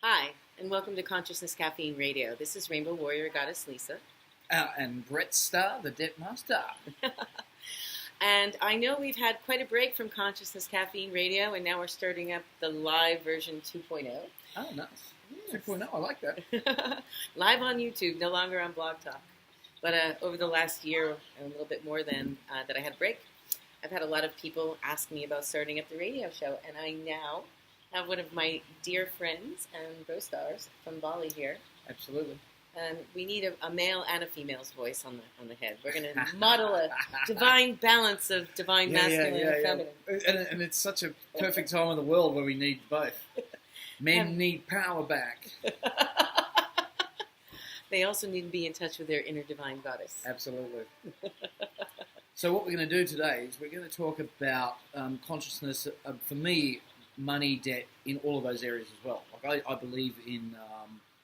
Hi, and welcome to Consciousness Caffeine Radio. This is Rainbow Warrior Goddess Lisa. And BrettStar, the Debt Master. And I know we've had quite a break from Consciousness Caffeine Radio, and now we're starting up the live version 2.0. Oh, nice. Yes. 2.0, I like that. Live on YouTube, no longer on Blog Talk. But over the last year, and a little bit more than that I had a break, I've had a lot of people ask me about starting up the radio show, and I now have one of my dear friends and BrettStars from Bali here. Absolutely. And we need a male and a female's voice on the head. We're going to model a divine balance of divine masculine and feminine. And it's such a perfect time in the world where we need both. Men need power back. They also need to be in touch with their inner divine goddess. Absolutely. So what we're going to do today is we're going to talk about consciousness, for me, money, debt, in all of those areas as well. Like I believe in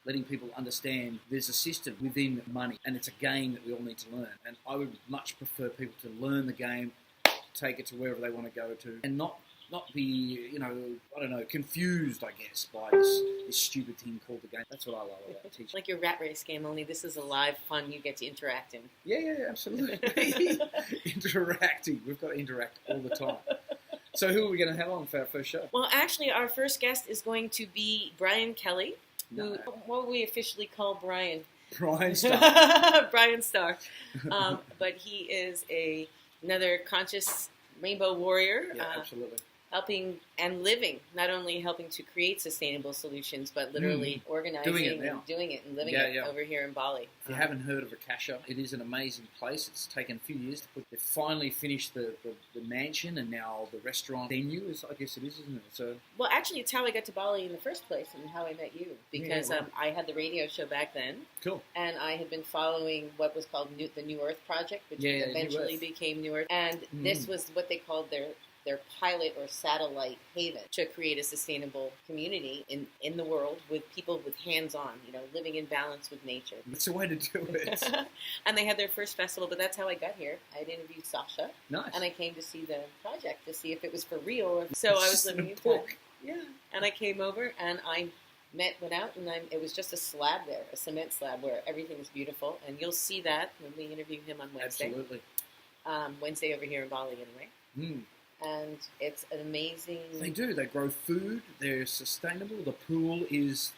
letting people understand there's a system within money, and it's a game that we all need to learn. And I would much prefer people to learn the game, take it to wherever they want to go to, and not be, confused, I guess, by this stupid thing called the game. That's what I love about teaching. Like your rat race game, only this is a live fun you get to interact in. Yeah, absolutely. Interacting. We've got to interact all the time. So who are we going to have on for our first show? Well, actually, our first guest is going to be Brian Kelly, who, what we officially call Brian. BrettStar. Brian Star. But he is another conscious rainbow warrior. Yeah, absolutely. Helping and living, not only helping to create sustainable solutions, but literally organizing and doing it and living it over here in Bali. If you haven't heard of Akasha, it is an amazing place. It's taken a few years to put. They've finally finished the mansion, and now the restaurant venue is, I guess it is, isn't it? So, well, actually, it's how I got to Bali in the first place and how I met you. Because I had the radio show back then. Cool. And I had been following what was called the New Earth Project, which eventually became New Earth. And this was what they called their pilot or satellite haven to create a sustainable community in the world with people with hands-on, living in balance with nature. That's the way to do it. And they had their first festival, but that's how I got here. I'd interviewed Sasha. Nice. And I came to see the project to see if it was for real. So I was living in town. Yeah. And I came over and I went out, and it was just a slab there, a cement slab where everything is beautiful. And you'll see that when we interview him on Wednesday. Absolutely. Wednesday over here in Bali, anyway. And it's an amazing... They do. They grow food. They're sustainable. The pool is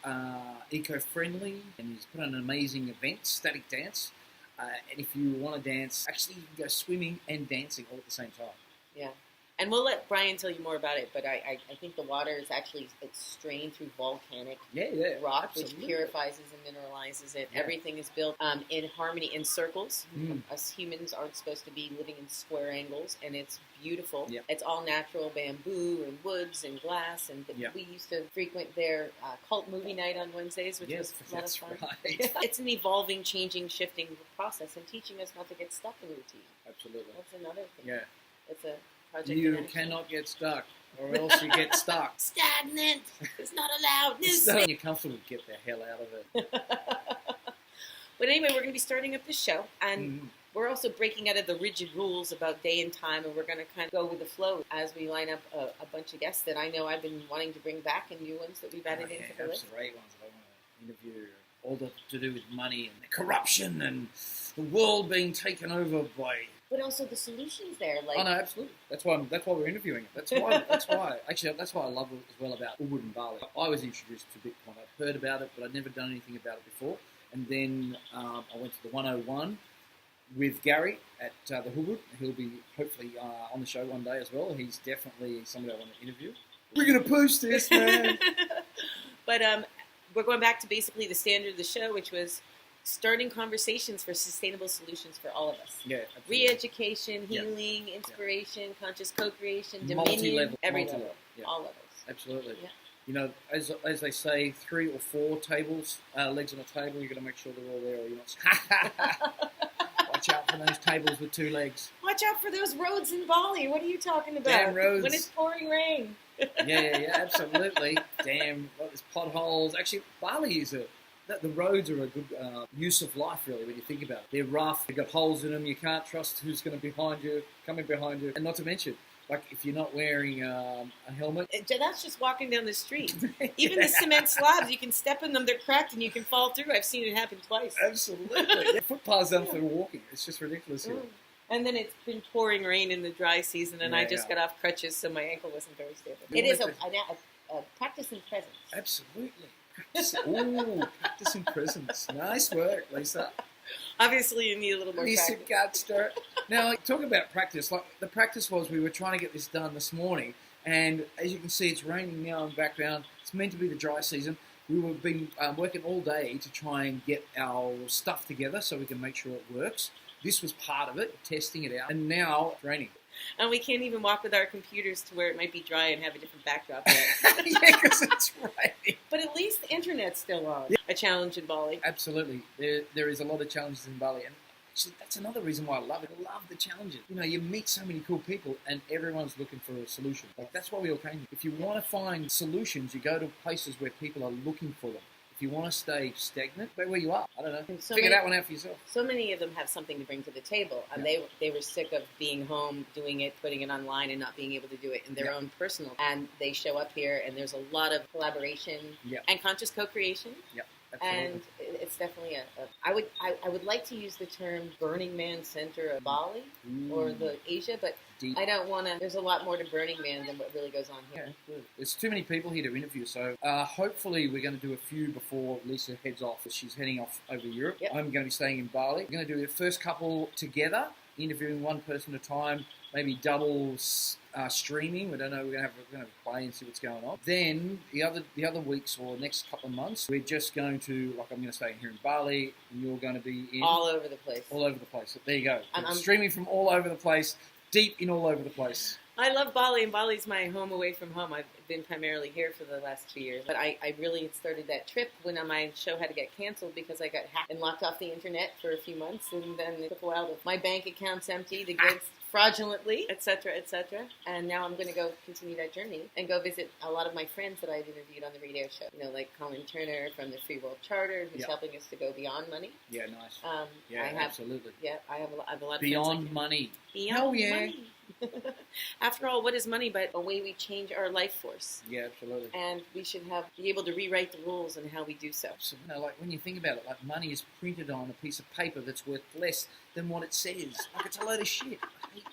eco-friendly. And he's put on an amazing event, static dance. And if you want to dance, actually you can go swimming and dancing all at the same time. Yeah. And we'll let Brian tell you more about it, but I think the water is actually, it's strained through volcanic rock, absolutely, which purifies and mineralizes it. Yeah. Everything is built in harmony, in circles. Us humans aren't supposed to be living in square angles, and it's beautiful. Yep. It's all natural bamboo and woods and glass, and we used to frequent their cult movie night on Wednesdays, which was a lot of fun. Right. It's an evolving, changing, shifting process, and teaching us not to get stuck in routine. Absolutely. That's another thing. Yeah. It's a project. You cannot get stuck, or else you get stuck. Stagnant. It's not allowed. When you're comfortable, get the hell out of it. But anyway, we're going to be starting up this show, and we're also breaking out of the rigid rules about day and time, and we're going to kind of go with the flow as we line up a bunch of guests that I know I've been wanting to bring back, and new ones that we've added into the list. Great ones that I want to interview. All to do with money and corruption and the world being taken over by... But also the solutions there, like... Oh no, absolutely. That's why we're interviewing it. That's why. Actually, that's why I love it as well about Ubud and Bali. I was introduced to Bitcoin. I'd heard about it, but I'd never done anything about it before. And then I went to the 101 with Gary at the Ubud. He'll be hopefully on the show one day as well. He's definitely somebody I want to interview. We're gonna post this, man. But we're going back to basically the standard of the show, which was starting conversations for sustainable solutions for all of us. Yeah, absolutely. Re-education, healing, inspiration, conscious co-creation, dominion, every level, all levels. Absolutely. Yeah. As they say, 3 or 4 tables, legs on a table, you've got to make sure they're all there, or you're not... Watch out for those tables with 2 legs. Watch out for those roads in Bali. What are you talking about? Damn roads. When it's pouring rain. Yeah, absolutely. Damn, there's potholes. Actually, Bali is the roads are a good use of life, really, when you think about it. They're rough, they've got holes in them, you can't trust who's going to coming behind you. And not to mention, Like if you're not wearing a helmet. That's just walking down the street. Even the cement slabs, you can step in them, they're cracked, and you can fall through. I've seen it happen twice. Absolutely. Footpaths done for walking. It's just ridiculous here. And then it's been pouring rain in the dry season, and I just got off crutches, so my ankle wasn't very stable. It is a practice in presence. Absolutely. Practice in presence. Nice work, Lisa. Obviously, you need a little more Lisa practice. Gutster. Now, like, talk about practice. Like the practice was we were trying to get this done this morning, and as you can see, it's raining now in the background. It's meant to be the dry season. We were been working all day to try and get our stuff together so we can make sure it works. This was part of it, testing it out, and now it's raining. And we can't even walk with our computers to where it might be dry and have a different backdrop. Yeah, because it's raining. But at least the internet's still on. Yeah. A challenge in Bali. Absolutely. There is a lot of challenges in Bali. And actually, that's another reason why I love it. I love the challenges. You know, you meet so many cool people and everyone's looking for a solution. Like, that's why we all came here. If you want to find solutions, you go to places where people are looking for them. If you want to stay stagnant, go where you are. I don't know. Figure that one out for yourself. So many of them have something to bring to the table. And they were sick of being home, doing it, putting it online, and not being able to do it in their own personal. And they show up here, and there's a lot of collaboration and conscious co-creation. Yep. Absolutely. And it's definitely I would like to use the term Burning Man Center of Bali or the Asia, but deep. I don't want to. There's a lot more to Burning Man than what really goes on here. Yeah, there's too many people here to interview, so hopefully we're going to do a few before Lisa heads off. She's heading off over Europe. Yep. I'm going to be staying in Bali. We're going to do the first couple together, interviewing one person at a time, maybe double streaming. We don't know. We're going to play and see what's going on. Then the other weeks or next couple of months, we're just going to, like, I'm going to stay here in Bali, and you're going to be in all over the place. All over the place. So there you go. I'm streaming from all over the place, deep in all over the place. I love Bali, and Bali's my home away from home. I've been primarily here for the last 2 years. But I really started that trip when my show had to get canceled because I got hacked and locked off the internet for a few months. And then it took a while to my bank account's empty, the goods fraudulently, etc., etc. And now I'm going to go continue that journey and go visit a lot of my friends that I've interviewed on the radio show. You know, like Colin Turner from the Free World Charter, who's helping us to go beyond money. Yeah, nice. Absolutely. Yeah, I have a lot of beyond friends money. Beyond money. After all, what is money but a way we change our life force? Yeah, absolutely. And we should be able to rewrite the rules and how we do so. So, you know, like when you think about it, like money is printed on a piece of paper that's worth less than what it says. Like, it's a load of shit. It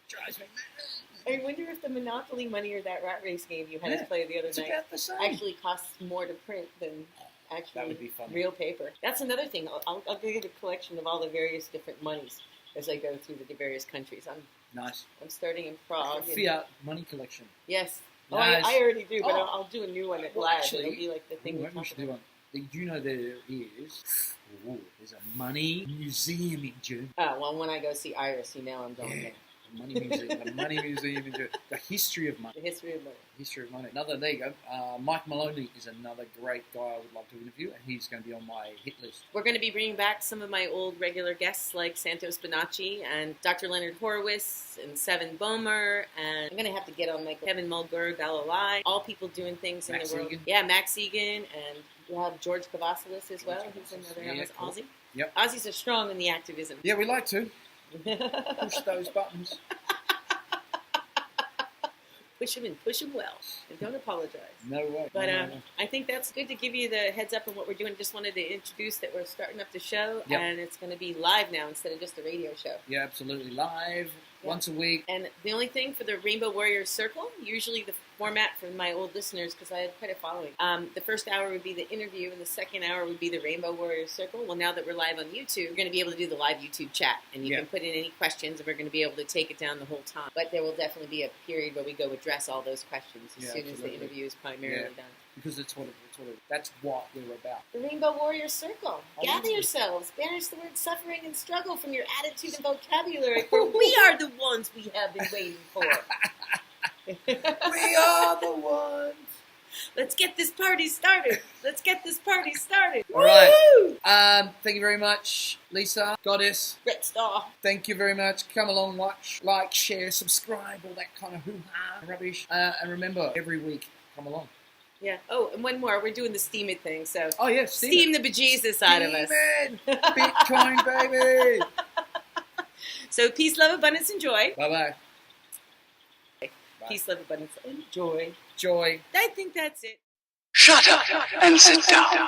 drives me mad. I wonder if the Monopoly money or that rat race game you had us play the other night about the same. actually costs more to print than actually that would be funny. Real paper. That's another thing. I'll get a collection of all the various different monies as I go through the various countries. Nice. I'm starting in Prague. Fiat money collection. Yes. Nice. Oh, I already do, but I'll do a new one at live. It'll be like the thing we should do one. Did you know there is? There's a money museum in Germany. Oh, well, when I go see Iris, now I'm going there. The money museum. The money museum in Germany. The history of money. The history of money. History of money. There you go. Mike Maloney is another great guy I would love to interview, and he's going to be on my hit list. We're going to be bringing back some of my old regular guests like Santos Bonacci and Dr. Leonard Horowitz and Seven Bomer, and I'm going to have to get on like Kevin Mulgur, Galalai, all people doing things in the world. Egan. Yeah, Max Egan, and we'll have George Kavasilis as well. He's another cool. Aussie. Yep. Aussies are strong in the activism. Yeah, we like to. Push those buttons. Push them and push them well. And don't apologize. No way. But I think that's good to give you the heads up on what we're doing. Just wanted to introduce that we're starting up the show, and it's going to be live now instead of just a radio show. Yeah, absolutely. Live, once a week. And the only thing for the Rainbow Warrior Circle, usually the format for my old listeners, because I have quite a following, the first hour would be the interview, and the second hour would be the Rainbow Warrior Circle. Well, now that we're live on YouTube, we're going to be able to do the live YouTube chat, and you can put in any questions, and we're going to be able to take it down the whole time. But there will definitely be a period where we go address all those questions as soon as the interview is primarily done. Because that's what we're about. The Rainbow Warrior Circle. Gather yourselves. Banish the word suffering and struggle from your attitude and vocabulary, for we are the ones we have been waiting for. We are the ones. Let's get this party started. Let's get this party started. All right. Thank you very much, Lisa, Goddess. BrettStar. Thank you very much. Come along, watch, like, share, subscribe, all that kind of hoo-ha rubbish. And remember, every week, come along. Yeah. Oh, and one more. We're doing the Steam It thing. So. Oh, yeah. Steam the bejesus out of us. Bitcoin, baby. So peace, love, abundance, and joy. Bye-bye. Peace, love, abundance, and joy. Joy. I think that's it. Shut up and sit down.